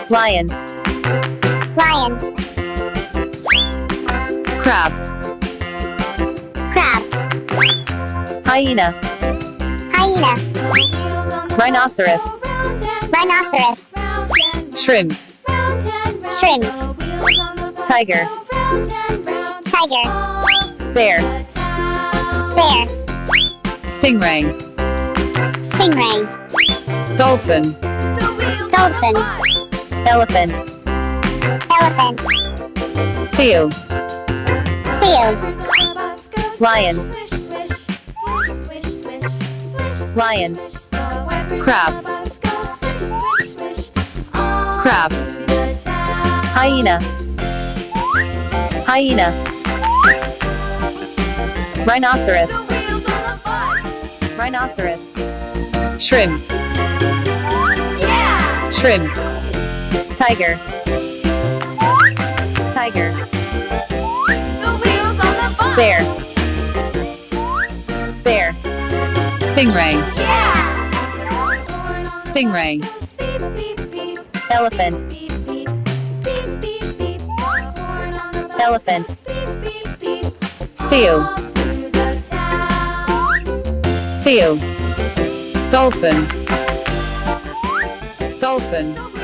Lion. Lion. Crab. Crab. Hyena. Hyena. Rhinoceros. Rhinoceros. Shrimp. Shrimp. Tiger. Tiger. Bear. Bear. Stingray. Stingray. Dolphin. Dolphin. Elephant. Elephant. Seal. Seal. Lion. Lion. Crab. Crab. Hyena. Hyena. Rhinoceros. Rhinoceros. Shrimp. Shrimp. Tiger. Tiger. Bear. Bear. Stingray. Stingray. Elephant. Elephant. Seal. Seal. Dolphin. Dolphin.